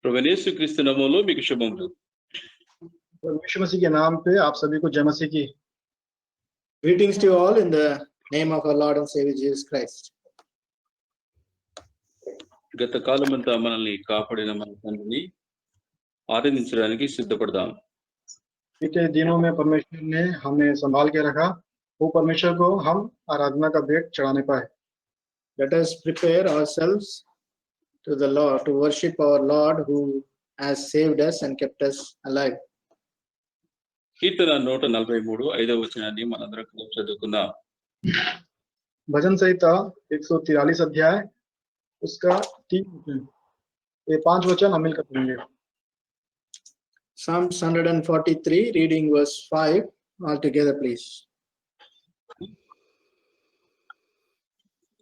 ప్రభువైన యేసుక్రీస్తు నామములో మీకు శుభములు. यीशु मसीह के नाम पे आप सभी को जय मसीह की Greetings to you all in the name of our Lord and Savior Jesus Christ. గత కాలమంతా మనల్ని కాపాడిన మన తండ్రిని ఆరాధించడానికి సిద్ధపడదాం. बीते दिनों में परमेश्वर ने हमें संभाल के रखा, वो परमेश्वर को हम आराधना का भेंट चढ़ाने पाए। Let us prepare ourselves to the Lord, to worship our Lord who has saved us and kept us alive. కీర్తన 143 5వ వచనాన్ని మనందరం కలిసి చదువుకుందాం. भजन संहिता 143 अध्याय उसका 3 वचन, ये 5 वचन हम मिलकर पढ़ेंगे। Psalms 143, reading verse 5 altogether, please.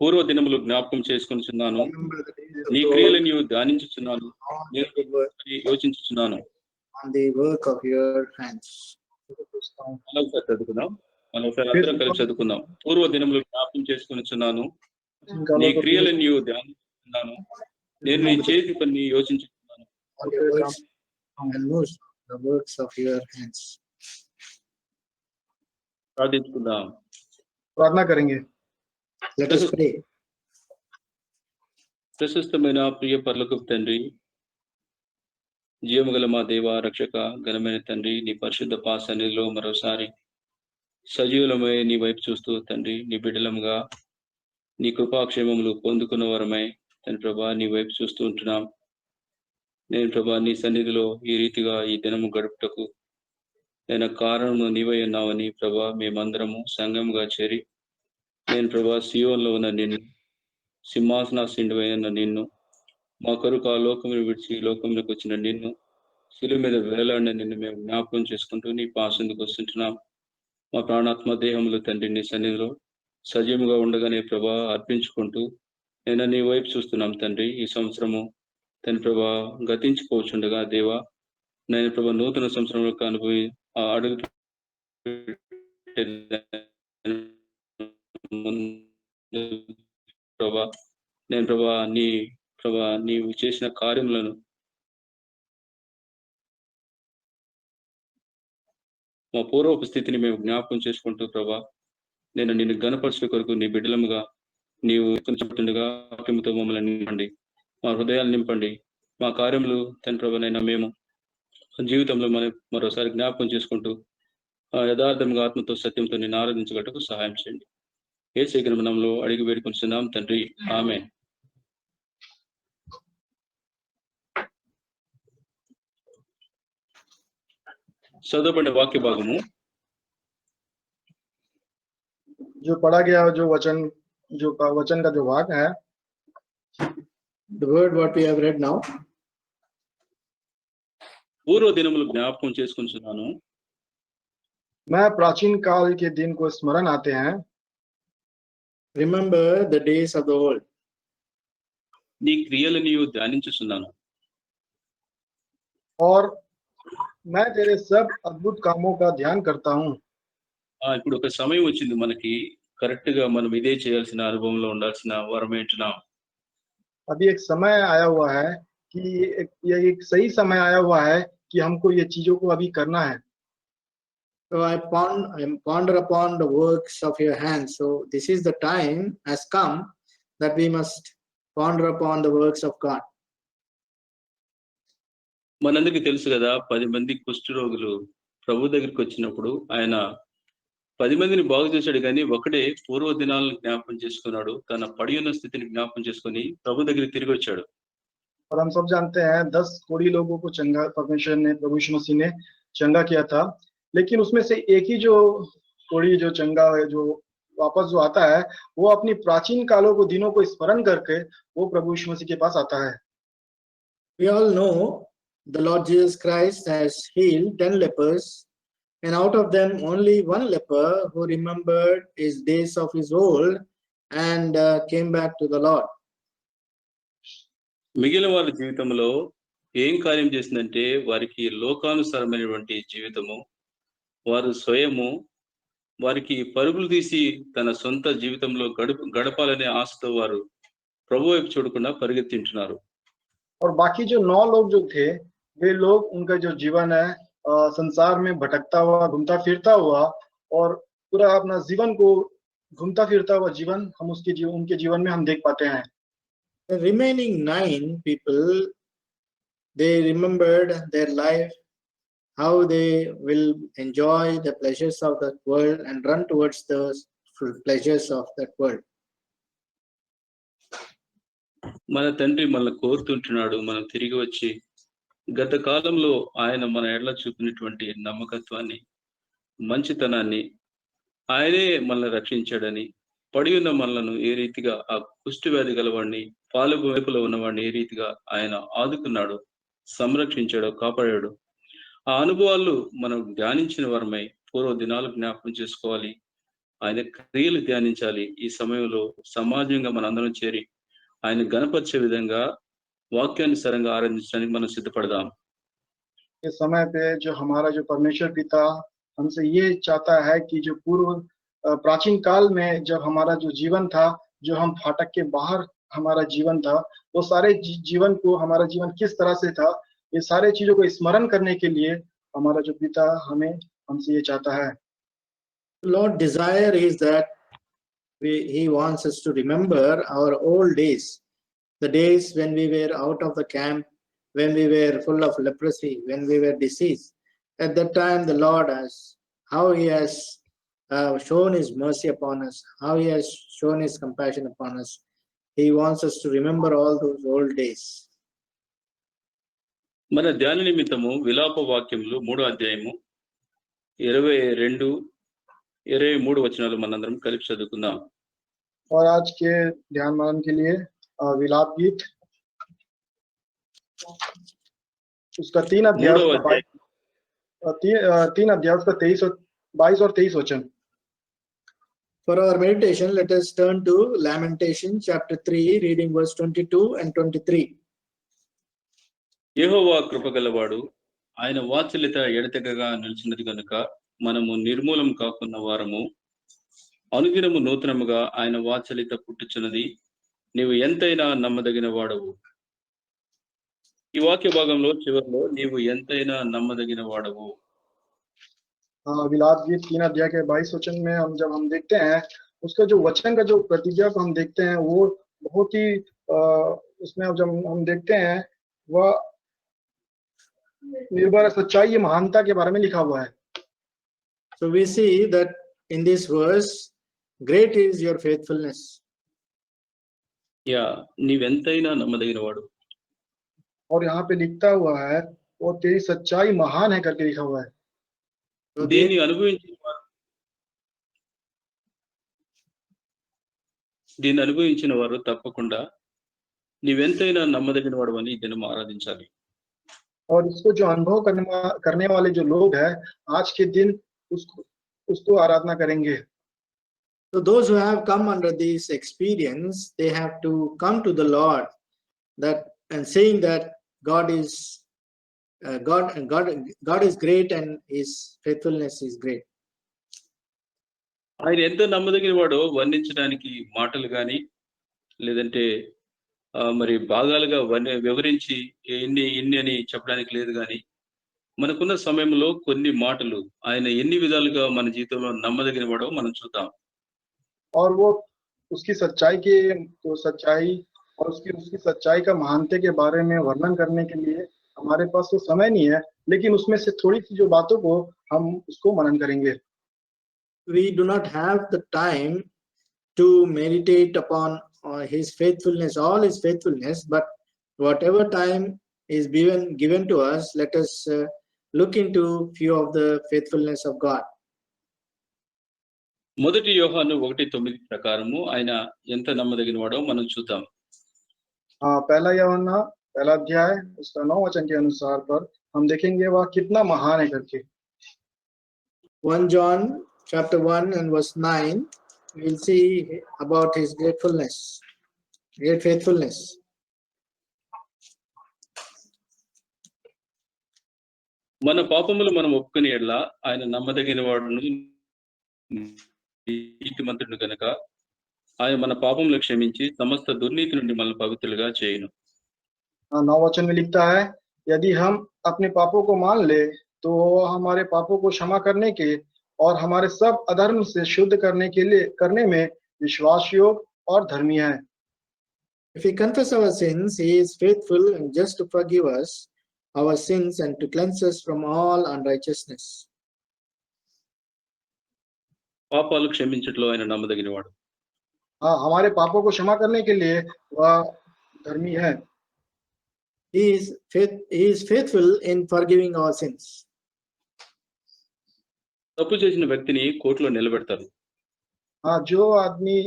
పూర్వ దినములు జ్ఞాపకం చేసుకొనుచున్నాను, Remember the days of నీ old, క్రియలను నీవు ధ్యానించుచున్నాను, on నేను the work- యోచించుచున్నాను. on the work of your hands. మరోసారి చదువుకుందాం. మరోసారి అందరం కలిసి చదువుకుందాం. పూర్వ దినములు జ్ఞాపకం చేసుకొనుచున్నాను, నీ క్రియలను నీవు ధ్యానించుచున్నాను, నేను నీ చేతి పని యోచించుచున్నాను. On your works and most the works of your hands. ప్రార్థించుకుందాం. प्रार्थना करेंगे। Let us pray. ప్రశస్తమైన ప్రియ పరలోకపు తండ్రి, జీవముగల మా దేవ రక్షక, ఘనమైన తండ్రి, నీ పరిశుద్ధ పాసన్నిధిలో మరోసారి సజీవులమై నీ వైపు చూస్తూ తండ్రి, నీ బిడ్డలముగా నీ కృపాక్షేమములు పొందుకున్న వరమై తండ్రి ప్రభా నీ వైపు చూస్తూ ఉంటున్నాం. నేను ప్రభా నీ సన్నిధిలో ఈ రీతిగా ఈ దినము గడుపుటకు నేను కారణము నీవై ఉన్నావని ప్రభా మేమందరము సంఘముగా చేరి నేను ప్రభా సీయోన్లో ఉన్న నిన్ను, సింహాసనాసీనుడవై ఉన్న నిన్ను, మా కొరకు ఆ లోకమును విడిచి లోకంలోకి వచ్చిన నిన్ను, శిలువ మీద వేలాడిన నిన్ను మేము జ్ఞాపకం చేసుకుంటూ నీ పాసందుకు వస్తుంటున్నాం. మా ప్రాణాత్మ దేహములు తండ్రి నీ సన్నిధిలో సజీవంగా ఉండగానే ప్రభా అర్పించుకుంటూ నేను నీ వైపు చూస్తున్నాం తండ్రి. ఈ సంవత్సరము తండ్రి ప్రభా గతించిపోవచ్చుండగా దేవా, నేను ప్రభా నూతన సంవత్సరంలో అనుభవి అడుగు ప్రభా నేను ప్రభా నీవు చేసిన కార్యములను మా పూర్వపు స్థితిని మేము జ్ఞాపకం చేసుకుంటూ ప్రభా నేను నిన్ను గణపరచుట కొరకు నీ బిడ్డలముగా నీవు చెప్తుండగా వాక్యముతో మమ్మల్ని నింపండి, మా హృదయాలు నింపండి. మా కార్యములు తండ్రి ప్రభానైనా మేము జీవితంలో మనం మరోసారి జ్ఞాపకం చేసుకుంటూ యథార్థంగా ఆత్మతో సత్యంతో నేను ఆరాధించగటకు సహాయం చేయండి. యేసు నామములో అడిగి వేడుకొంచున్నాం తండ్రి, ఆమేన్. చదవబడిన వాక్య భాగము जो पढ़ा गया जो वचन का जो भाग है, The word what we have read now. పూర్వ దినములు జ్ఞాపకం చేసుకుంటున్నాను, मैं प्राचीन काल के दिन को स्मरण आते हैं, Remember the days of the old. నీ క్రియలు నీవు ధ్యానించుచున్నాను. और मैं तेरे सब अद्भुत कामों का ध्यान करता हूँ। ఇప్పుడు ఒక సమయం వచ్చింది మనకి, కరెక్ట్ గా మనం ఇదే చేయాల్సిన అనుభవంలో ఉండాల్సిన వరం ఏంటున్నాం. अभी एक समय आया हुआ है कि ये एक सही समय आया हुआ है कि हमको ये चीजों को अभी करना है। So I ponder upon the works of your hands. So this is the time has come that we must ponder upon the works of God. మనందరికీ తెలుసు కదా, 10 మంది కుష్ఠరోగులు ప్రభు దగ్గరికి వచ్చినప్పుడు ఆయన 10 మందిని బాగు చేశాడు, కానీ ఒకడే పూర్వ దినాలను జ్ఞాపకం చేసుకున్నాడు. తన పడి ఉన్న స్థితిని జ్ఞాపకం చేసుకుని ప్రభు దగ్గరికి తిరిగి వచ్చాడు. और हम सब जानते हैं 10 कोढ़ी लोगों को चंगा परमेश्वर ने, प्रभु यीशु मसीह ने चंगा किया था, लेकिन उसमें से एक ही जो कोढ़ी जो चंगा है, जो वापस जो आता है, वो अपनी प्राचीन कालों को दिनों को स्मरण करके वो प्रभु यीशु मसीह के पास आता है। We all know the Lord Jesus Christ has healed 10 lepers, and out of them only one leper who remembered his days of his old and came back to the Lord. మిగిలిన వాళ్ళ జీవితంలో ఏం కార్యం చేసిందంటే, వారికి లోకానుసారమైనటువంటి జీవితము, వారు స్వయము వారికి పరుగులు తీసి తన సొంత జీవితంలో గడపాలనే ఆశతో వారు ప్రభు వైపు చూడకుండా పరిగెత్తింటున్నారు. और बाकी जो 9 लोग जो थे, वे लोग उनका जो जीवन है संसार में भटकता हुआ, घूमता फिरता हुआ, और पूरा अपना जीवन को घूमता फिरता हुआ जीवन हम उनके जीवन में हम देख पाते हैं। The remaining 9 people, they remembered their life, how they will enjoy the pleasures of that world and run towards the pleasures of that world. మన తండ్రి మనల్ని కోరుతుంటున్నాడు, మనం తిరిగి వచ్చి గత కాలంలో ఆయన మన ఎడల చూపినటువంటి నమ్మకత్వాన్ని, మంచితనాన్ని, ఆయనే మనల్ని రక్షించాడని, పడి ఉన్న మనలను ఏ రీతిగా ఆ కుష్టి వ్యాధి గలవాడిని, పాలు వైపులో ఉన్నవాడిని ఏ రీతిగా ఆయన ఆదుకున్నాడు, సంరక్షించాడో, కాపాడాడు. ఆ అనుభవాలు మనం ధ్యానించిన వారమై పూర్వ దినాలు జ్ఞాపకం చేసుకోవాలి. ఆయన క్రియలు ధ్యానించాలి. ఈ సమయంలో సమాజంగా మనందరం చేరి ఆయన గణపరిచే విధంగా వాక్యానుసారంగా ఆరాధించడానికి మనం సిద్ధపడదాం. इस समय पे जो हमारा जो परमेश्वर पिता हमसे ये चाहता है कि जो पूर्व प्राचीन काल में जब हमारा जो जीवन था, जो हम फाटक के बाहर हमारा जीवन था, वो सारे जीवन को, हमारा जीवन किस तरह से था, ये सारे चीजों को स्मरण करने के लिए हमारा जो पिता हमसे ये चाहता है। Lord desire is that he wants us to remember our old days, the days when we were out of the camp, when we were full of leprosy, when we were diseased. At that time, the Lord how he has shown his mercy upon us, how he has shown his compassion upon us. He wants us to remember all those old days. మన ధ్యాన నిమిత్తము విలాప వాక్యములు 3వ అధ్యాయము 22, 23 వచనాలు మనందరం కలిపి చదువుకుందాం. और आज के ध्यान मनन के लिए विलाप गीत उसका 3 अध्याय, మూడవ అధ్యాయం 3 अध्याय उसका 22 और 23 वचन। For our meditation, let us turn to Lamentation chapter 3, reading verse 22 and 23. యెహోవా కృపగలవాడు, ఆయన వాత్సల్యత ఎడతెగగా నిలిచినది కనుక మనము నిర్మూలం కాకున్న వారము. అనుదినము నూతనముగా ఆయన వాత్సల్యత పుట్టుచున్నది, నీవు ఎంతైనా నమ్మదగిన వాడవు. ఈ వాక్య భాగంలో చివరిలో నీవు ఎంతైనా నమ్మదగిన వాడవు. विलाप गीत 3 अध्याय के 22 वचन में जब हम देखते हैं, उसका जो वचन का जो प्रतिज्ञा को हम देखते हैं, वो बहुत ही उसमें जब हम देखते हैं, वह निर्भर सच्चाई या महानता के बारे में लिखा हुआ है। So we see that in this verse, great is your faithfulness. నీవెంతైనా నమ్మదగిన వాడు. और यहाँ पे लिखता हुआ है, वो तेरी सच्चाई महान है करके लिखा हुआ है। So దీన్ని అనుభవించిన వారు తప్పకుండా నీవెంతైనా నమ్మదగిన వాడు అని ఈ దినం ఆరాధించాలి. और इसको जो अनुभव करने वाले जो लोग हैं, आज के दिन उसको आराधना करेंगे। So those who have come under this experience, they have to come to the Lord and saying that God is great and his faithfulness is great. ఆయన ఎంత నమ్మదగిన వాడో వర్ణించడానికి మాటలు గాని, లేదంటే మరి భాగాలుగా వివరించి ఇన్ని అని చెప్పడానికి లేదు గాని, మనకున్న సమయంలో కొన్ని మాటలు ఆయన ఎన్ని విధాలుగా మన జీవితంలో నమ్మదగిన వాడో మనం చూద్దాం. और वो उसकी सच्चाई और उसकी सच्चाई का महानते के बारे में वर्णन करने के लिए हमारे पास तो समय नहीं है, लेकिन उसमें से थोड़ी सी जो बातों को हम उसको मनन करेंगे। We do not have the time to meditate upon his faithfulness, all his faithfulness, but whatever time is given to us, let us look into few of the faithfulness of God. మొదటి యోహాను 1:9 ప్రకారము ఆయన ఎంత నమ్మదగిన వాడో మనం చూద్దాం. पहला यूहन्ना पहला अध्याय उसका 9 वचन के अनुसार पर हम देखेंगे वह कितना महान है करके। 1 John chapter 1 and verse 9, we'll see about his great faithfulness. మన పాపములు మనం ఒప్పుకునే యెడల ఆయన నమ్మదగిన వాడును నీతిమంతుడు గనుక ఆయన మన పాపములు క్షమించి సమస్త దుర్నీతి నుండి మనల్ని పవిత్రులుగా చేయును. 9 वचन में लिखता है, यदि हम अपने पापों को मान ले तो वो हमारे पापों को क्षमा करने के और हमारे सब अधर्म से शुद्ध करने में विश्वास योग और धर्मी है। If we confess our sins, he is faithful and just to forgive us our sins and to cleanse us from all unrighteousness. పాపాలు క్షమించట్లో ఆయన నమ్మదగినవాడు. हाँ, हमारे पापों को क्षमा करने के लिए वह धर्मी है। He is faithful in forgiving our sins. తప్పు చేసిన వ్యక్తిని కోర్టులో నిలబెడతారు. हाँ, जो आदमी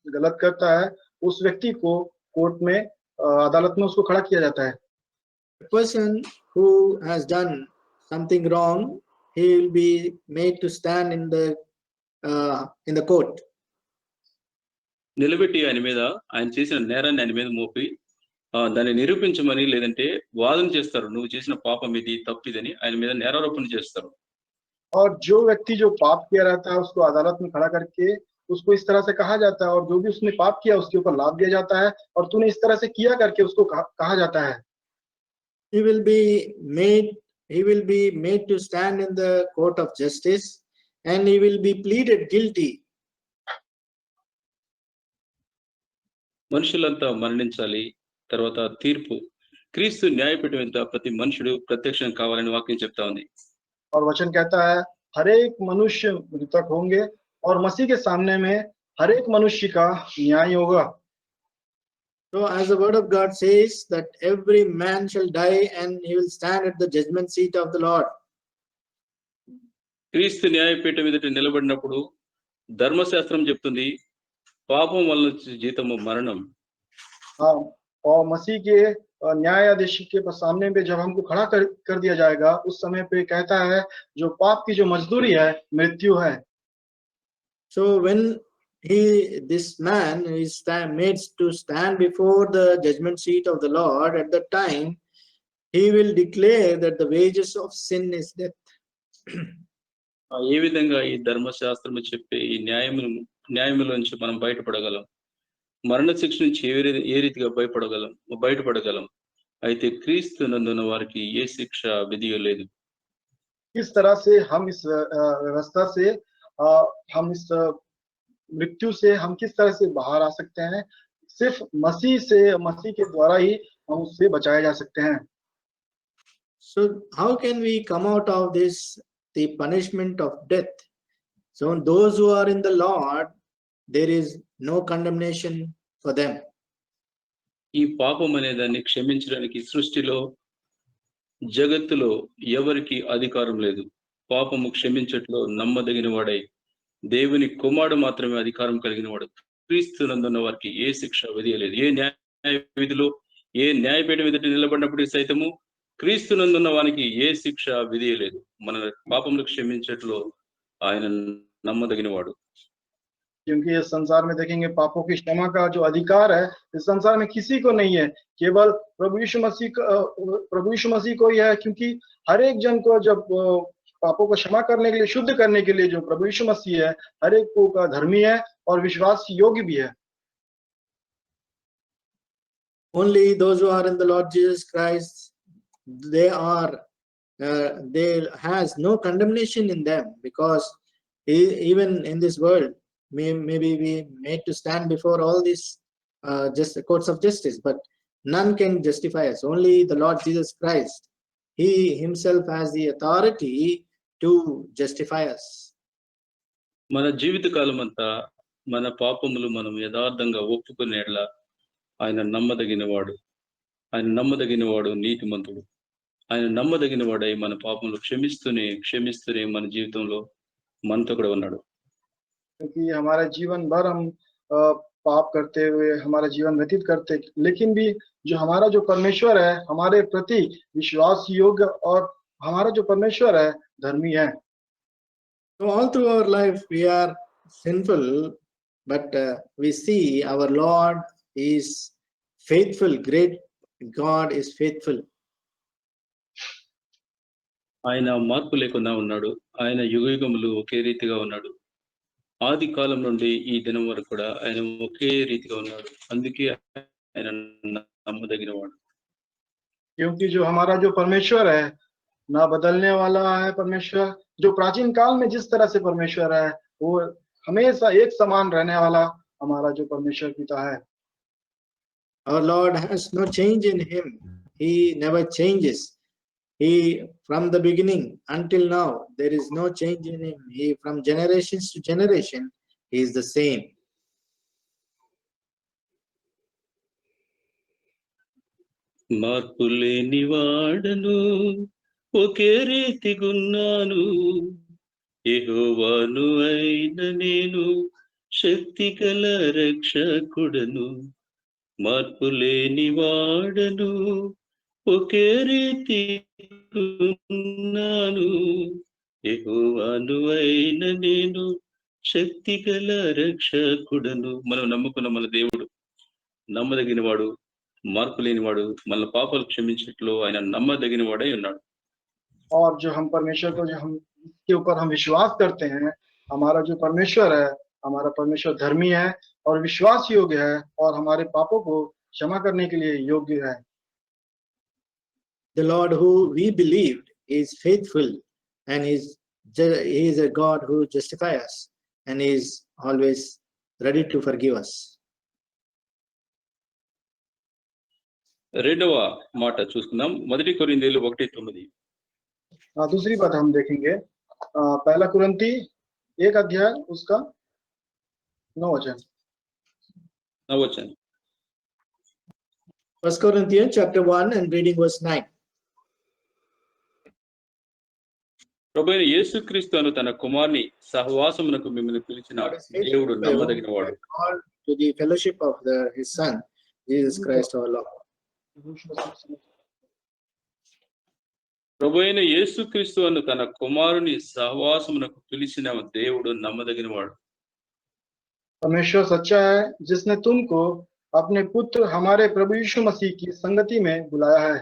गलत करता है उस व्यक्ति को कोर्ट में अदालत में उसको खड़ा किया जाता है। The person who has done something wrong, he will be made to stand in the court. నిలబెట్టి ఆయన చేసిన నేరాన్ని ఆయన మీద మోపి దాన్ని నిరూపించమని లేదంటే వాదన చేస్తారు. నువ్వు చేసిన పాపం ఇది, తప్పిదని ఆయన మీద నేరారోపణ చేస్తారు. और जो व्यक्ति जो पाप किया रहता है उसको अदालत में खड़ा करके उसको इस तरह से कहा जाता है, और जो भी उसने पाप किया उसके ऊपर लाद दिया जाता है और तूने इस तरह से किया करके उसको कहा जाता है। He will be made to stand in the court of justice and he will be pleaded guilty. మనుషులంతా మరణించాలి, తర్వాత తీర్పు. క్రీస్తు న్యాయపీఠం మీద ప్రతి మనుషుడు ప్రత్యక్షం కావాలని వాక్యం చెప్తా ఉంది. और वचन कहता है हर एक मनुष्य मृतक होंगे और मसीह के सामने में हर एक मनुष्य का न्याय होगा। So as the word of God says that every man shall die and he will stand at the judgment seat of the Lord. క్రీస్తు న్యాయపీఠం ఎదుట నిలబడినప్పుడు ధర్మశాస్త్రం చెప్తుంది పాపం వల్ల జీతము మరణం. हाँ, और मसीह के न्यायाधीश के सामने पे जब हमको खड़ा कर दिया जाएगा उस समय पे कहता है जो पाप की जो मजदूरी है मृत्यु है। So when this man is made to stand before the judgment seat of the Lord, at that time he will declare that the wages of sin is death. ఏ విధంగా ఈ ధర్మశాస్త్రము చెప్పే ఈ న్యాయములోంచి మనం బయటపడగలం? మరణ శిక్ష నుంచి ఏ రీతిగా బయటపడగలం? అయితే క్రీస్తు నందున్న వారికి ఏ శిక్ష విధియలేదు. इस तरह से हम इस व्यवस्था से हम इस मृत्यु से हम किस तरह से बाहर आ सकते हैं? सिर्फ मसीह के द्वारा ही हम उससे बचाए जा सकते हैं। So how can we come out of this, the punishment of death? So those who are in the Lord, there is no condemnation for them. ఈ పాపం అనే దాన్ని క్షమించడానికి సృష్టిలో జగత్తులో ఎవరికి అధికారం లేదు. పాపము క్షమించట్లో నమ్మదగిన వాడై దేవుని కుమారుడు మాత్రమే అధికారం కలిగిన వాడు. క్రీస్తు నందున్న వారికి ఏ శిక్ష విధియలేదు. ఏ న్యాయ విధిలో ఏ న్యాయపీఠం ఎదుట నిలబడినప్పుడు సైతము క్రీస్తు నందున్న వానికి ఏ శిక్ష విధియలేదు. మన పాపములు క్షమించట్లో ఆయన నమ్మదగిన వాడు. क्योंकि इस संसार में देखेंगे पापों की क्षमा का जो अधिकार है इस संसार में किसी को नहीं है, केवल प्रभु यीशु मसीह को ही है। क्योंकि हर एक जन को जब पापों को क्षमा करने के लिए, शुद्ध करने के लिए जो प्रभु यीशु मसीह है हर एक को का धर्मी है और विश्वास योग्य भी है। Only those who are in the Lord Jesus Christ, there has no condemnation in them, because even in this world maybe we made to stand before all these just courts of justice, but none can justify us. Only the Lord Jesus Christ, he himself has the authority to justify us. మన జీవిత కాలం అంతా మన పాపములు మనం యథార్థంగా ఒప్పుకునేట్లా ఆయన నమ్మదగినవాడు. ఆయన నమ్మదగినవాడు, నీతిమంతుడు. ఆయన నమ్మదగినవాడై మన పాపములు క్షమిస్తూనే మన జీవితంలో మనతో కూడా ఉన్నాడు. क्योंकि हमारा जीवन भर हम पाप करते हुए हमारा जीवन व्यतीत करते, लेकिन भी जो हमारा जो परमेश्वर है हमारे प्रति विश्वास योग्य और हमारा जो परमेश्वर है धर्मी है। So all through our life we are sinful, but we see our Lord is faithful. Great God is faithful. ఆయన మార్పు లేకుండా ఉన్నాడు. ఆయన యుగయుగములు ఒకే రీతిగా ఉన్నాడు. ఆది కాలం నుండి ఈ దినం వరకు కూడా ఆయన ఒకే రీతిగా ఉన్నాడు. అందుకే ఆయన నమ్మదగినవాడు. क्योंकि जो हमारा जो परमेश्वर है ना बदलने वाला है परमेश्वर, जो प्राचीन काल में जिस तरह से परमेश्वर है वो हमेशा एक समान रहने वाला हमारा जो परमेश्वर पिता है। Our Lord has no change in him. He never changes. He, from the beginning until now, there is no change in him. He, from generations to generation, he is the same. మార్పు లేని వాడను ఒకే రీతిగున్నాను, యెహోవాను అయిన నేను శక్తి గల రక్షకుడను. మార్పు లేని వాడను ఒకే రీతిగున్నాను, యెహోవాను అయిన నేను శక్తి గల రక్షకుడను. మనం నమ్ముకున్న మన దేవుడు నమ్మదగిన వాడు, మార్పు లేనివాడు, మన పాపాలు క్షమించట్లో ఆయన నమ్మదగిన వాడై ఉన్నాడు. और जो हम परमेश्वर को जो हम के ऊपर हम विश्वास करते हैं, हमारा जो परमेश्वर है, हमारा परमेश्वर धर्मी है और विश्वास योग्य है और हमारे पापों को क्षमा करने के लिए योग्य है। The Lord who we believed is faithful, and he is a God who justifies us, and he is always ready to forgive us. రెండవ మాట చూస్తున్నాం, 1 కొరింథీయులు 1:9. दूसरी बात हम देखेंगे पहला कुरिन्ती 1 अध्याय उसका 9 वचन। నవ్వొచ్చాను. 1 Corinthians chapter 1 and reading verse 9. ప్రభువైన యేసుక్రీస్తు అను తన కుమారుని సహవాసమునకు మిమ్మల్ని పిలిచిన God is faithful దేవుడు by whom నమ్మదగిన వాడు. we are called to the fellowship of his Son, Jesus Christ our Lord. ప్రభువైన యేసుక్రీస్తు అను తన కుమారుని సహవాసమునకు పిలిచిన దేవుడు నమ్మదగిన వాడు. परमेश्वर सच्चा है जिसने तुमको अपने पुत्र हमारे प्रभु यीशु मसीह की संगति में बुलाया है।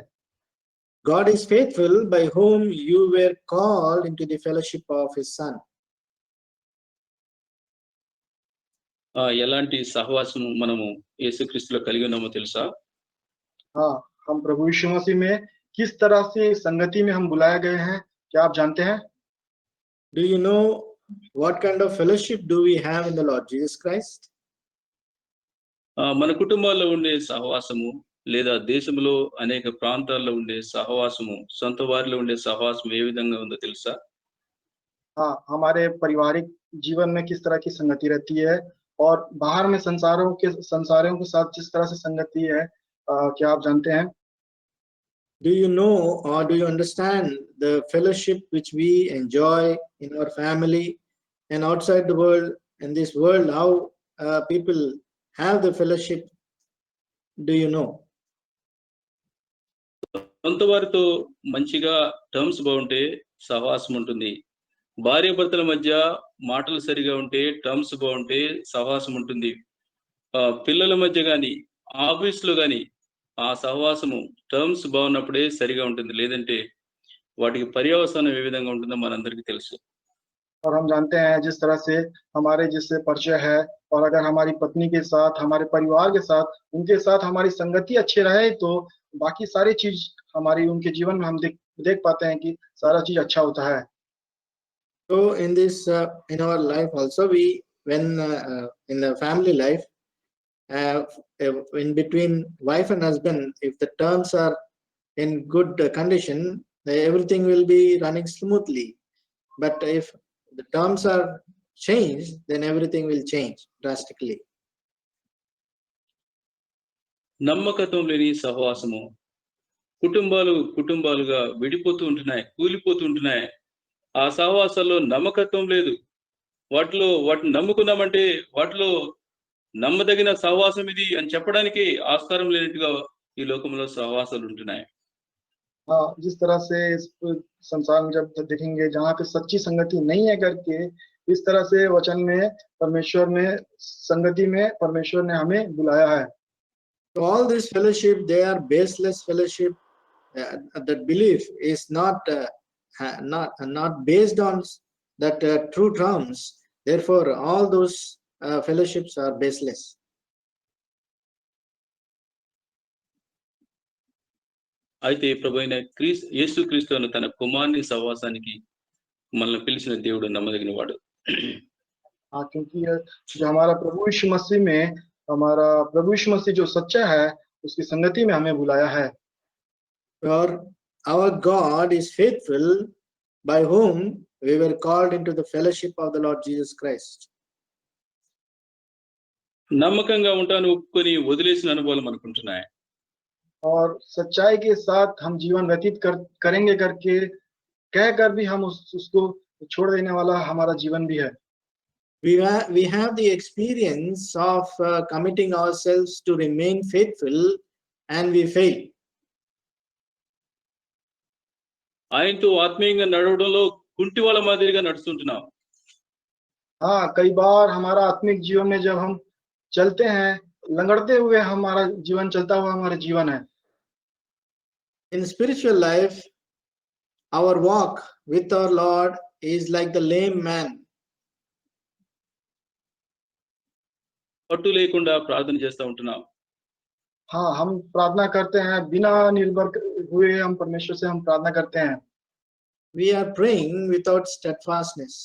God is faithful by whom you were called into the fellowship of his Son. ఎలాంటి సహవాసం మనము యేసుక్రీస్తులో కలిగి ఉన్నామో తెలుసా? हाँ, हम प्रभु यीशु मसीह में किस तरह से संगति में हम बुलाए गए हैं, क्या आप जानते हैं? Do you know what kind of fellowship do we have in the Lord Jesus Christ? మన కుటుంబాల్లో ఉండే సహవాసము, లేదా దేశంలో అనేక ప్రాంతాల్లో ఉండే సహవాసము, సొంత వారిలో ఉండే సహవాసం ఏ విధంగా ఉందో తెలుసా? हाँ, हमारे पारिवारिक जीवन में किस तरह की संगति रहती है और बाहर में संसारों के साथ जिस तरह से संगति है, क्या आप जानते हैं? Do you know or do you understand the fellowship which we enjoy in our family and outside the world, in this world, how people have the fellowship? Do you know? సొంత వారితో మంచిగా టర్మ్స్ బాగుంటే సహవాసం ఉంటుంది. భార్యాభర్తల మధ్య మాటలు సరిగా ఉంటే, టర్మ్స్ బాగుంటే సహవాసం ఉంటుంది. పిల్లల మధ్య గాని, ఆఫీస్‌లో గాని ఆ సహవాసము టర్మ్స్ బాగున్నప్పుడే సరిగా ఉంటుంది. లేదంటే వాటికి పర్యవసానం ఏ విధంగా ఉంటుందో మనందరికీ తెలుసు. और हम जानते हैं जिस तरह से हमारे जिससे परिचय है और अगर हमारी पत्नी के साथ, हमारे परिवार के साथ, उनके साथ हमारी संगति अच्छी रहे तो बाकी सारी चीज हमारी उनके जीवन में हम देख पाते हैं कि सारा चीज अच्छा होता है। So in this in our life also, we when in the family life, in between wife and husband, if the terms are in good condition, everything will be running smoothly. But if the terms are changed, then everything will change drastically. నమ్మకత్వం లేని సహవాసము, కుటుంబాలుగా విడిపోతూ ఉంటున్నాయి, కూలిపోతూ ఉంటున్నాయి. ఆ సహవాసాల్లో నమ్మకత్వం లేదు. వాటిని నమ్ముకున్నామంటే వాటిలో నమ్మదగిన సహవాసం ఇది అని చెప్పడానికి ఆస్కారం లేనట్టుగా ఈ లోకంలో సహవాసాలు ఉంటున్నాయి. हाँ, जिस तरह से इस संसार में जब देखेंगे जहाँ पे सच्ची संगति नहीं है करके, इस तरह से वचन में परमेश्वर ने संगति में परमेश्वर ने हमें बुलाया है। So all this fellowship, they are baseless fellowship. That belief is not based on that true terms. Therefore, all those fellowships are baseless. అయితే ప్రభువైన యేసుక్రీస్తు అను తన కుమారుని సహవాసానికి మనల్ని పిలిచిన దేవుడు నమ్మదగిన వాడు. हाँ, क्योंकि जो हमारा प्रभु यीशु मसीह जो सच्चा है, उसकी संगति में हमें बुलाया है। For our God is faithful, by whom we were called into the fellowship of the Lord Jesus Christ. నమ్మకంగా ఉంటాను ఒప్పుకొని వదిలేసిన అనుభవాలు మనకుంటున్నాయి. और सच्चाई के साथ हम जीवन व्यतीत करेंगे करके कहकर भी हम उसको छोड़ देने वाला हमारा जीवन भी है। We have the experience of committing ourselves to remain faithful, and we fail. ఆయనతో ఆత్మీయంగా నడవడంలో కుంటి వాళ్ళ మాదిరిగా నడుస్తుంటున్నాం. हाँ, कई बार हमारा आत्मिक जीवन में जब हम चलते हैं, लंगड़ते हुए हमारा जीवन चलता हुआ हमारा जीवन है। In spiritual life, our walk with our Lord is like the lame man. పట్టు లేకుండా ప్రార్థన చేస్తూ ఉంటున్నాం. हाँ, हम प्रार्थना करते हैं, बिना निर्भर हुए हम परमेश्वर से हम प्रार्थना करते हैं। We are praying without steadfastness.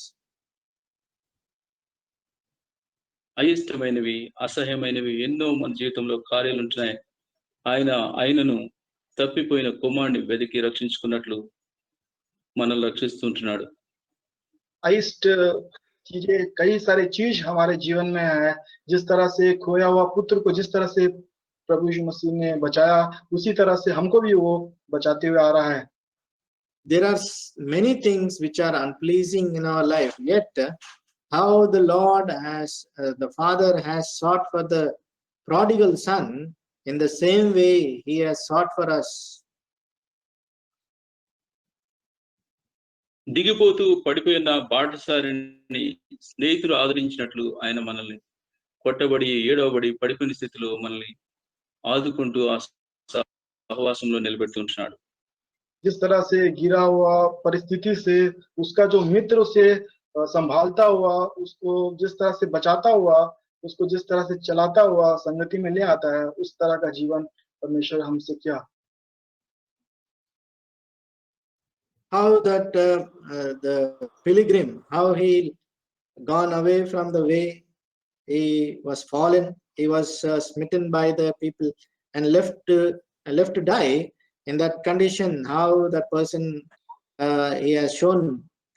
అయిష్టమైనవి, అసహ్యమైనవి ఎన్నో మన జీవితంలో కార్యాలు ఉంటున్నాయి. ఆయనను తప్పిపోయిన కుమారుని వెతికి రక్షించుకున్నట్లు మనల్ని రక్షిస్తుంటున్నాడు. अइष्ट चीजें, कई सारी चीज हमारे जीवन में है। जिस तरह से खोया हुआ पुत्र को जिस तरह से प्रभु यीशु मसीह ने बचाया, उसी तरह से हमको भी वो बचाते हुए आ रहा है। There are many things which are unpleasing in our life, yet how the Lord has, the Father has sought for the prodigal son, in the same way he has sought for us. దిగిపోతూ పడిపోయిన బాటసారిని స్నేహితులు ఆదరించినట్లు ఆయన మనల్ని కొట్టబడి ఏడవబడి పడిపోయిన స్థితిలో మనల్ని ఆదుకుంటూ ఆ సహవాసంలో నిలబెడుతుంటున్నాడు. जिस तरह से गिरा हुआ परिस्थिति से उसका जो मित्र उसे संभालता हुआ, उसको जिस तरह से बचाता हुआ, उसको जिस तरह से चलाता हुआ संगति में ले आता है, उस तरह का जीवन परमेश्वर हमसे क्या। How that the pilgrim, how he gone away from the way, he was fallen, he was smitten by the people and left to die. In that condition, how that person he has shown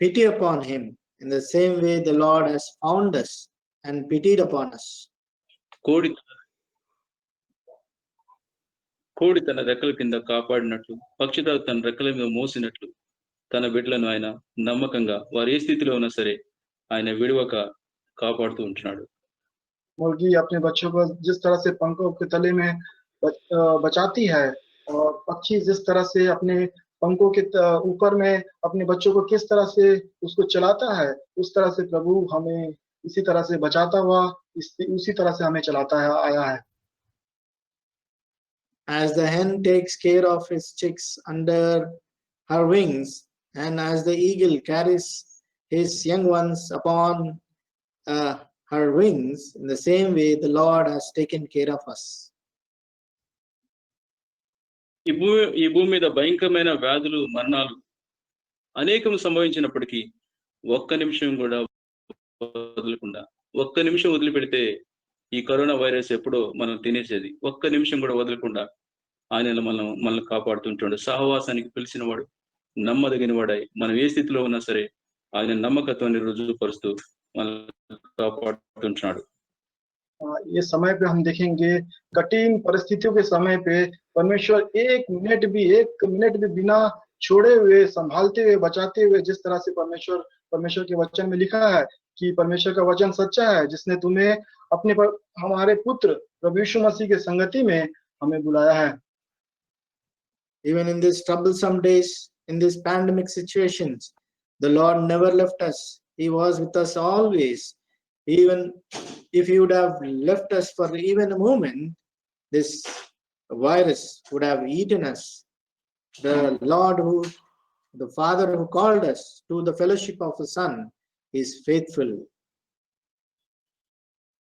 pity upon him. In the same way, the Lord has found us and pitied upon us. కోడి తన రెక్కల కింద కాపాడినట్లు, పక్షిరాజు తన రెక్కల మీద మోసినట్లు తన బిడ్డలను ఆయన నమ్మకంగా వారు ఏ స్థితిలో ఉన్నా సరే ఆయన విడవక కాపాడుతూ ఉంటున్నాడు. मुर्गी अपने बच्चों को जिस तरह से पंखों के तले में बचाती है, और पक्षी जिस तरह से अपने पंखों के ऊपर में अपने बच्चों को किस तरह से उसको चलाता है, उस तरह से प्रभु हमें इसी तरह से बचाता हुआ उसी तरह से हमें चलाता है आया है। As the hen takes care of his chicks under her wings, and as the eagle carries his young ones upon her wings, in the same way the Lord has taken care of us. ఈ భూమి మీద భయంకరమైన వ్యాధులు, మరణాలు అనేకం సంభవించినప్పటికీ ఒక్క నిమిషం కూడా వదలకుండా, ఒక్క నిమిషం వదిలిపెడితే ఈ కరోనా వైరస్ ఎప్పుడో మనం తినేసేది. ఒక్క నిమిషం కూడా వదలకుండా ఆయన మనల్ని కాపాడుతుంటాడు. సహవాసానికి పిలిచిన వాడు, నమ్మదగిన వాడై మనం ఏ స్థితిలో ఉన్నా సరే ఆయన నమ్మకత్వాన్ని రుజువుపరుస్తూ మనల్ని కాపాడుతుంటున్నాడు. ये समय पे हम देखेंगे, कठिन परिस्थितियों के समय पे परमेश्वर एक मिनट भी बिना छोड़े हुए, संभालते हुए, बचाते हुए, जिस तरह से परमेश्वर के वचन में लिखा है कि परमेश्वर का वचन सच्चा है, जिसने तुम्हें हमारे पुत्र प्रभु यीशु मसीह के संगति में हमें बुलाया है। Even in these troublesome days, in these pandemic situations, the Lord never left us. He was with us always. Even if he would have left us for even a moment, this virus would have eaten us. The Lord, the Father who called us to the fellowship of the Son, is faithful.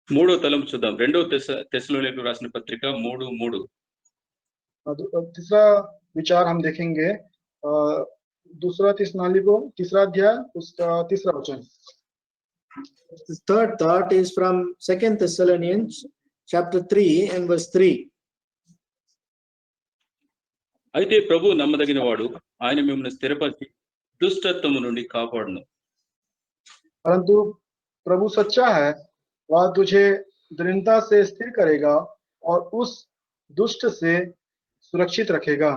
మూడో తలం చూద్దాం. 2 తెస్సలోనికీయులకు రాసిన పత్రిక 3:3. तीसरा विचार हम देखेंगे दूसरा तीसरा अध्याय उसका तीसरा वचन। The third thought is from 2 Thessalonians chapter 3 and verse 3. అయితే ప్రభు నమ్మదగిన వాడు, ఆయన మిమ్మల్ని స్థిరపరిచి దుష్టత్వము నుండి కాపాడును. परंतु प्रभु सच्चा है, वह तुझे दृढ़ता से स्थिर करेगा और उस दुष्ट से सुरक्षित रखेगा।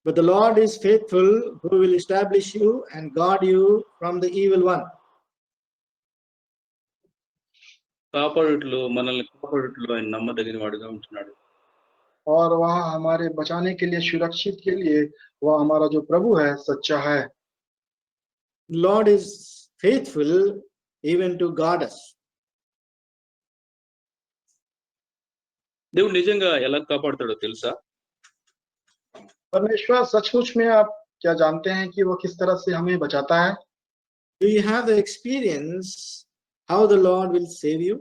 But the Lord is faithful, who will establish you and guard you from the evil one. మనల్ని కాపాడుటలో ఆయన నమ్మదగిన వాడుగా ఉంటున్నాడు. और वह हमारे बचाने के लिए, सुरक्षित के लिए, वह हमारा जो प्रभु है सच्चा है। Lord is faithful even to guard us. దేవుడు నిజంగా ఎలా కాపాడుతాడో తెలుసా? परमेश्वर सचमुच में आप क्या जानते हैं कि वो किस तरह से हमें बचाता है? Do you have the experience how the Lord will save you?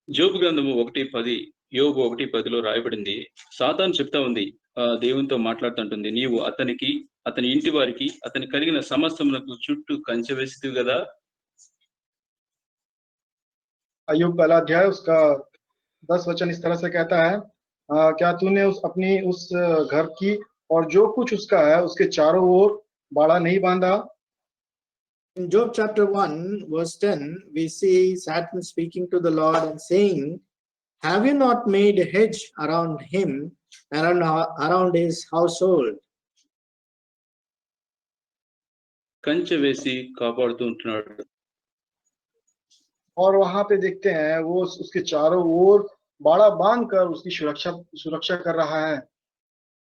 యోబు గ్రంథము 1:10, యోబు 1:10లో రాయబడింది. సాతాను చెప్తా ఉంది, దేవునితో మాట్లాడుతుంటుంది, నీవు అతనికి, అతని ఇంటి వారికి, అతని కలిగిన సమస్తమునకు చుట్టూ కంచె వేసితివి కదా. अय्यूब पहला अध्याय उसका 10 वचन इस तरह से कहता है, क्या तूने अपनी उस घर की और जो कुछ उसका है उसके चारों ओर बाड़ा नहीं बांधा? In Job chapter 1 verse 10, we see Satan speaking to the Lord and saying, have you not made a hedge around him, around his household? కంచె వేసి కాపాడుతూ ఉంటున్నాడు. और वहां पे देखते हैं वो उसके चारों ओर बाड़ा बांध कर उसकी सुरक्षा कर रहा है।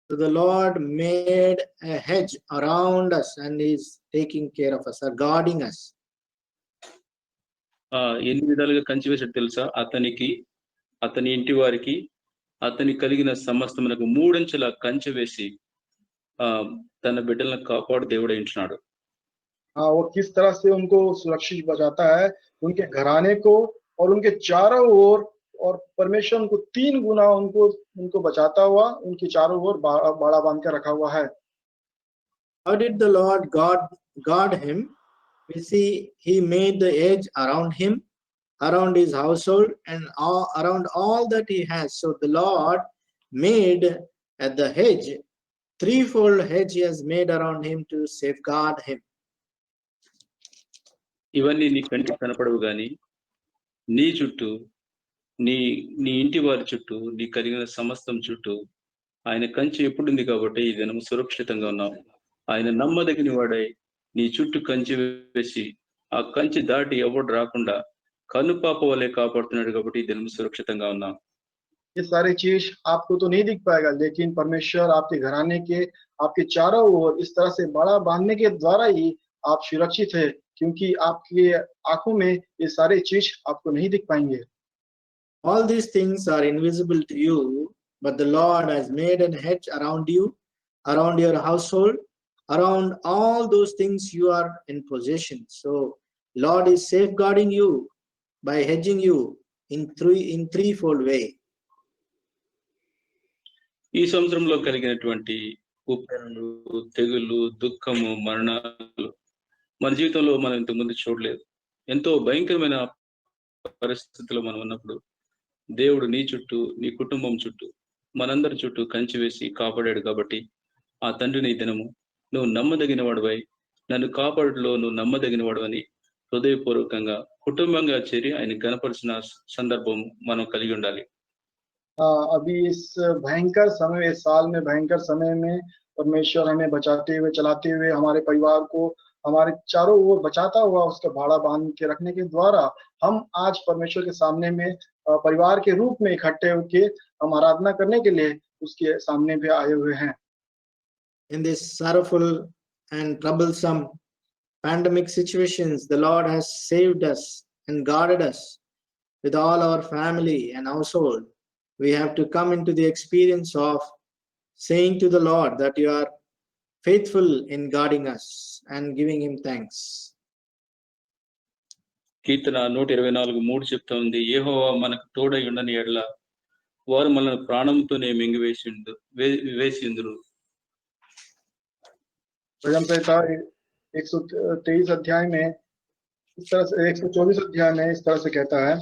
So the Lord made a hedge around us and is taking care of us, or guarding us. ఎన్ని విధాలుగా కంచె వేసాడు తెలుసా? అతనికి, అతని ఇంటి వారికి, అతని కలిగిన సమస్తమునకు మూడంచెల కంచె వేసి తన బిడ్డలను కాపాడు దేవుడు ఉంటున్నాడు. हाँ, वो किस तरह से उनको सुरक्षित बचाता है, उनके घराने को और उनके चारों ओर, और परमेश्वर उनको 3 गुना उनको बचाता हुआ उनके चारों ओर बाड़ा बांध कर रखा हुआ है। How did the Lord guard him? We see he made the edge around him, around his household, and around all that he has. So the Lord made at the hedge, threefold hedge he has made around him to safeguard him. ఇవన్నీ నీ కంటికి కనపడవు గాని నీ చుట్టూ, నీ ఇంటి వారి చుట్టూ, నీ కలిగిన సమస్తం చుట్టూ ఆయన కంచె ఎప్పుడుంది కాబట్టి ఈ దినం సురక్షితంగా ఉన్నావు. ఆయన నమ్మదగిన వాడై నీ చుట్టూ కంచె వేసి ఆ కంచె దాటి ఎవడు రాకుండా కనుపాప వలె కాపాడుతున్నాడు కాబట్టి ఈ దినం సురక్షితంగా ఉన్నాం. ये सारी चीज आपको तो नहीं दिख पाएगा, लेकिन परमेश्वर आपके घराने के, आपके चारों ओर इस तरह से बाड़ा बांधने के द्वारा ही आप सुरक्षित है, क्योंकि आपकी आंखों में ये सारे चीज आपको नहीं दिख पाएंगे। All these things are invisible to you, but the Lord has made a hedge around you, around your household, around all those things you are in possession. So Lord is safeguarding you by hedging you in threefold way. ఈ సంవత్సరంలో కలిగినటువంటి ఉపేరణలు, తెగుళ్ళు, దుఃఖము, మరణాలు మన జీవితంలో మనం ఇంతకుముందు చూడలేదు. ఎంతో భయంకరమైన పరిస్థితుల్లో మనం ఉన్నప్పుడు దేవుడు నీ చుట్టూ, నీ కుటుంబం చుట్టూ, మనందరి చుట్టూ కంచె వేసి కాపాడాడు కాబట్టి ఆ తండ్రిని ఈ దినము నువ్వు నమ్మదగిన వాడువై, నన్ను కాపాడులో నువ్వు నమ్మదగిన వాడువని హృదయపూర్వకంగా కుటుంబంగా చేరి ఆయన గణపరిచిన సందర్భం మనం కలిగి ఉండాలి. अभी इस भयंकर समय, इस साल में भयंकर समय में परमेश्वर हमें बचाते हुए, चलाते हुए, हमारे परिवार को हमारे चारों ओर बचाता हुआ उसका भाड़ा बांध के रखने के द्वारा हम आज परमेश्वर के सामने में परिवार के रूप में इकट्ठे होके हम आराधना करने के लिए उसके सामने भी आए हुए हैं। In this sorrowful and troublesome pandemic situations, the Lord has saved us and guarded us with all our family and household. We have to come into the experience of saying to the Lord that you are faithful in guarding us and giving him thanks. కీర్తన 124:3 చెప్తా ఉంది, యెహోవా మనకు తోడై ఉండని ఎడల వారు మనల్ని ప్రాణంతోనే మింగివేసిండు వేసిందురు. भजन संहिता 123 अध्याय में इस तरह से 124 अध्याय में इस तरह से कहता है,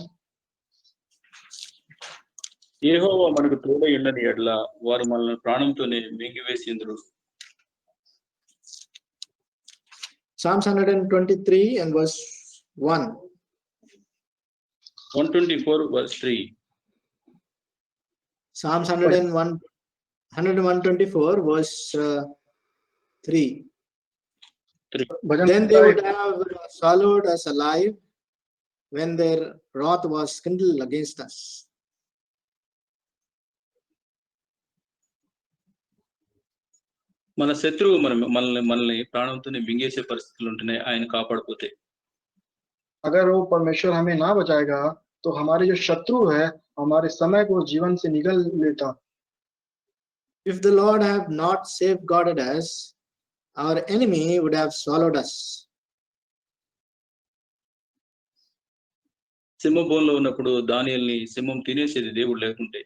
యెహోవా మనకు తోడై ఉండని ఎడల వారు మనల్ని ప్రాణంతోనే మింగివేసిందురు. Psalms 123 and verse 1. 124 verse 3. Psalms 124 verse 3. Bhajan Then they Samhita would have swallowed us alive when their wrath was kindled against us. మన శత్రువు మనల్ని ప్రాణంతోనే మింగేసే పరిస్థితులు ఉంటున్నాయి ఆయన కాపాడపోతే. अगर वो परमेश्वर हमें ना बचाएगा तो हमारे जो शत्रु है हमारे समय को जीवन से निगल लेता. If the Lord have not safeguarded us, our enemy would have swallowed us. సింహభూమిలో ఉన్నప్పుడు దానియేలుని సింహం తినేసేది దేవుడు లేకుంటే.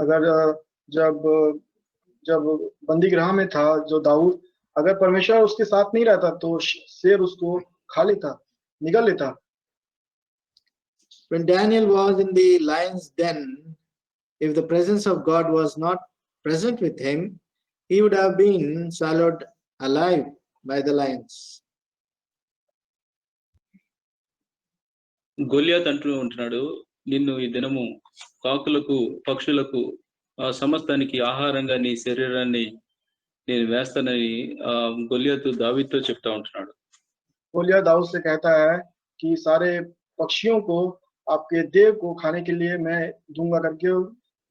अगर जब बंदी गृह में था जो दाऊद, अगर परमेश्वर उसके साथ नहीं रहता तो शेर उसको खा लेता, निगल लेता. When Daniel was in the lion's den, if the presence of God was not present with him, he would have been swallowed alive by the lions. గొల్లియాతు అంటూ ఉంటున్నాడు, నిన్ను ఈ దినము కాకులకు పక్షులకు సమస్తానికి ఆహారంగా నీ శరీరాన్ని నేను వేస్తానని గొల్లియాతు దావీదుతో చెప్తా ఉంటున్నాడు. गोलियत दाऊद से कहता है कि सारे पक्षियों को आपके देह को खाने के लिए मैं दूंगा करके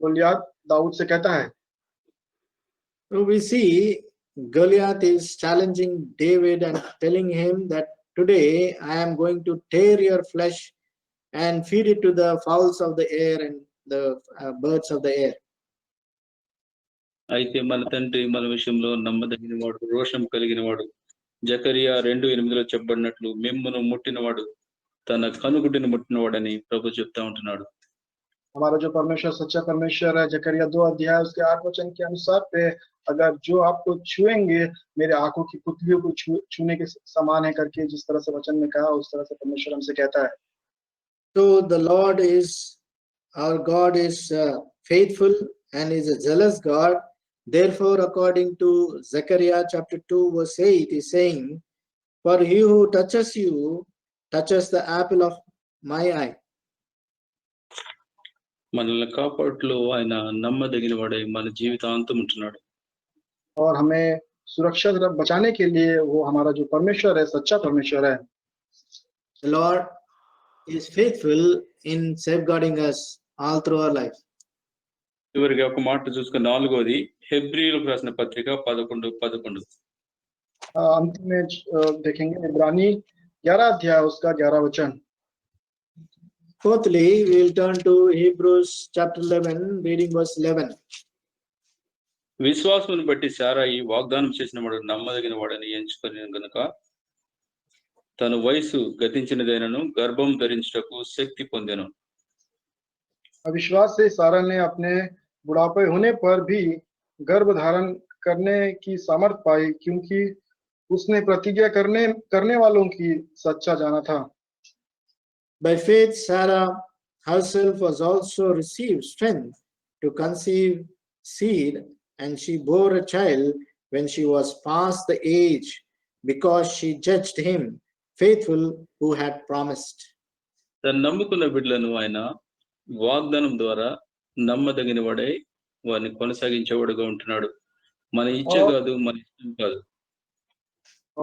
गोलियत दाऊद से कहता है. So we see Goliath is challenging David and telling him that today I am going to tear your flesh and feed it to the fowls of the air and the birds of the air. అయితే మన తండ్రి మన విషయంలో నమ్మదగిన వాడు, రోషం కలిగిన వాడు. జకరియా 2:8లో చెప్పబడినట్లు మిమ్మును ముట్టినవాడు తన కనుగుడ్డిని ముట్టినవాడని ప్రభు చెప్తా ఉంటున్నాడు. हमारा जो परमेश्वर सच्चा परमेश्वर है, जकरिया 2 अध्याय उसके 8 वचन के अनुसार पे अगर जो आपको छुएंगे मेरे आंखों की पुतलियों को छूने के समान है करके जिस तरह से वचन में कहा उस तरह से परमेश्वर हमसे कहता है. So the Lord is, our God is faithful and is a jealous God. Therefore, according to Zechariah chapter 2 verse 8 is saying, for he who touches you touches the apple of my eye. మనల్ని కాపాడులో ఆయన నమ్మదగిన వాడై మన జీవితాంతం ఉంటున్నాడు. और हमें सुरक्षा बचाने के लिए वो हमारा जो परमेश्वर है सच्चा परमेश्वर है. The Lord is faithful in safeguarding us all through our life. చివరిగా ఒక మాట చూసుకున్న 4వది హెబ్రీయులకు రాసిన పత్రిక 11:11. अंत में देखेंगे इब्रानी 11 अध्याय उसका 11 वचन. Fourthly, we will turn to Hebrews chapter 11, reading verse 11. విశ్వాసమును బట్టి శారాయి వాగ్దానం చేసిన వాడు నమ్మదగిన వాడని ఎంచుకొని గనుక తన వయసు గతించినదైనను గర్భం ధరించుటకు శక్తి పొందెను. अविश्वास से सारा ने अपने बुढ़ापे होने पर भी गर्भ धारण करने की सामर्थ पाई क्योंकि उसने प्रतिज्ञा करने वालों की सच्चा जाना था. By faith, Sarah herself was also received strength to conceive seed, and she bore a child when she was past the age, because she judged him faithful who had promised. తను నమ్ముకున్న బిడ్డలను ఆయన వాగ్దానం ద్వారా నమ్మదగిన వాడై వారిని కొనసాగించేవాడుగా ఉంటున్నాడు. మన ఇచ్చ కాదు, మన ఇష్టం కాదు.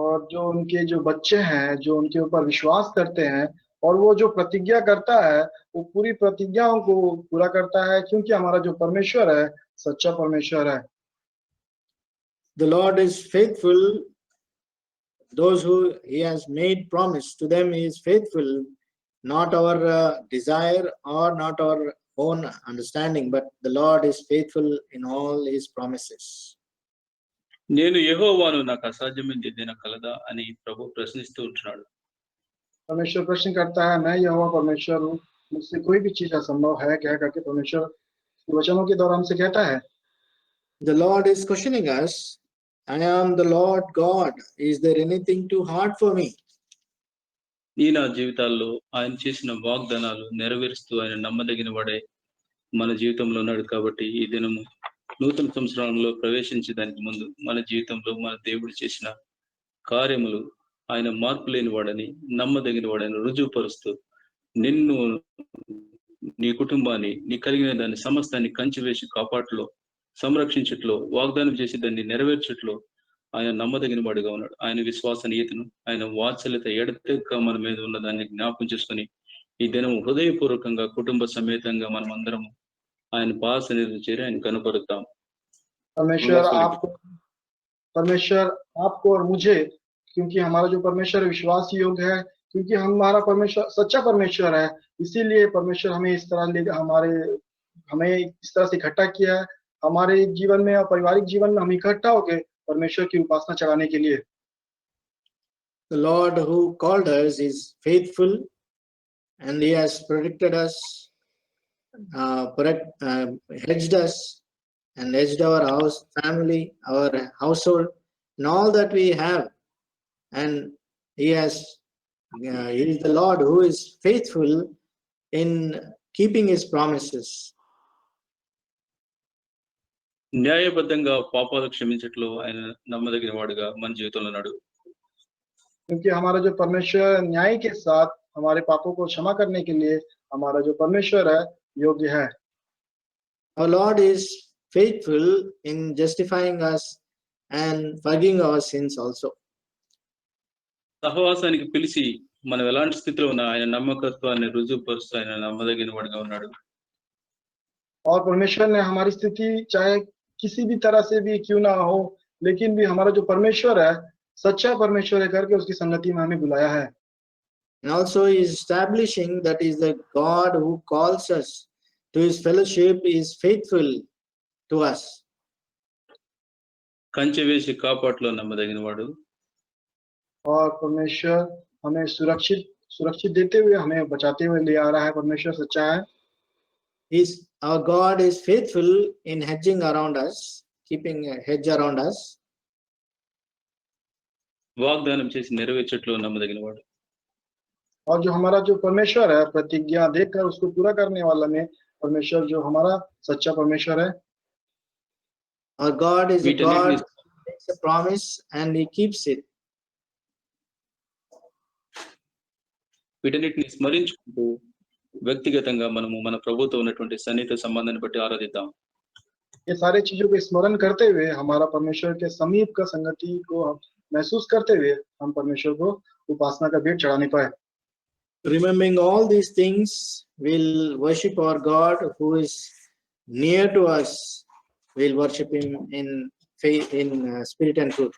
और जो उनके जो बच्चे हैं जो उनके ऊपर विश्वास करते हैं और वो जो प्रतिज्ञा करता है वो पूरी प्रतिज्ञाओं को पूरा करता है क्योंकि हमारा जो परमेश्वर है सच्चा परमेश्वर है. The Lord is faithful. Those who he has made promise to them, he is faithful, not our desire or not our own understanding, but the Lord is faithful in all his promises. నేను యెహోవాను నాకు అసాధ్యమైనది ఏదైనా కలదా అని ప్రభు ప్రశ్నిస్తూ ఉంటున్నాడు. परमेश्वर प्रश्न करता है मैं यहोवा परमेश्वर हूँ मुझसे कोई भी चीज असंभव है क्या करके परमेश्वर वचनों के द्वारा हमसे कहता है। The Lord is questioning us. I am the Lord God. Is there anything too hard for me? ఈ నా జీవితాల్లో ఆయన చేసిన వాగ్దానాలు నెరవేరుస్తూ ఆయన నమ్మదగిన వాడే మన జీవితంలో ఉన్నాడు. కాబట్టి ఈ దినము నూతన సంవత్సరంలో ప్రవేశించడానికి ముందు మన జీవితంలో మన దేవుడు చేసిన కార్యములు ఆయన మార్పు లేని వాడని, నమ్మదగిన వాడని రుజువుపరుస్తూ నిన్ను, నీ కుటుంబాన్ని, నీ కలిగిన దాన్ని సమస్తాన్ని కంచి వేసి కాపాట్లో, సంరక్షించట్లో, వాగ్దానం చేసి దాన్ని నెరవేర్చట్లో ఆయన నమ్మదగిన వాడిగా ఉన్నాడు. ఆయన విశ్వసనీయతను, ఆయన వాత్సల్యత ఎడతెగక మన మీద ఉన్న దాన్ని జ్ఞాపకం చేసుకొని ఈ దినం హృదయపూర్వకంగా కుటుంబ సమేతంగా మనం అందరం ఆయన పాద సన్నిధిలో చేరి ఆయన కనపరుద్దాం. परमेश्वर आपको और मुझे, क्योंकि हमारा जो परमेश्वर विश्वास योग्य है, क्योंकि हमारा परमेश्वर सच्चा परमेश्वर है, इसीलिए परमेश्वर हमें इस तरह हमें इस तरह से इकट्ठा किया है। हमारे जीवन में और पारिवारिक जीवन में हम इकट्ठा होकर परमेश्वर की उपासना चढ़ाने के लिए। The Lord who called us is faithful, and He has protected us, hedged us, and hedged our house, family, our household, and all that we have. And He is the Lord who is faithful in keeping His promises. న్యాయబద్ధంగా పాపాలు క్షమించట్లో ఆయన నమ్మదగిన వాడుగా మన జీవితంలో ఉన్నాడు. क्योंकि हमारा जो परमेश्वर न्याय के साथ हमारे पापों को क्षमा करने के लिए हमारा जो परमेश्वर है योग्य है। Our Lord is faithful in justifying us and forgiving our sins also. సహవాసానికి పిలిచి మనం ఎలాంటి స్థితిలో ఉన్నా ఆయన నమ్మకత్వాన్ని రుజువుపరుస్తూ ఆయన నమ్మదగిన వాడుగా ఉన్నాడు. और परमेश्वर ने हमारी स्थिति चाहे किसी भी तरह से भी क्यों ना हो, लेकिन भी हमारा जो परमेश्वर है सच्चा परमेश्वर है करके उसकी संगति में हमें बुलाया है। And also He is establishing that is the God who calls us to His fellowship is faithful to us. కంచె వేసి కాపాట్లో నమ్మదగిన వాడు. और परमेश्वर हमें सुरक्षित देते हुए हमें बचाते हुए ले आ रहा है। परमेश्वर सच्चा है। Our God is faithful in hedging around us, keeping a hedge around us. వాగ్దానం చేసి నెరవేర్చట్లో నమ్మదగిన వాడు. और जो हमारा जो परमेश्वर है प्रतिज्ञा देकर उसको पूरा करने वाला में परमेश्वर जो हमारा सच्चा परमेश्वर है। Our God is a God who makes a promise and He keeps it. వీటన్నిటిని స్మరించుకుంటూ వ్యక్తిగతంగా మనము మన ప్రభుతో ఉన్నటువంటి సన్నిహిత సంబంధాన్ని బట్టి ఆరాధిద్దాం. ये सारे चीजों को स्मरण करते हुए हमारा परमेश्वर के समीप का संगति को महसूस करते हुए हम परमेश्वर को उपासना का भेंट चढ़ाने पाए। Remembering all these things, we'll worship our God who is near to us. We'll worship Him in faith, in spirit and truth.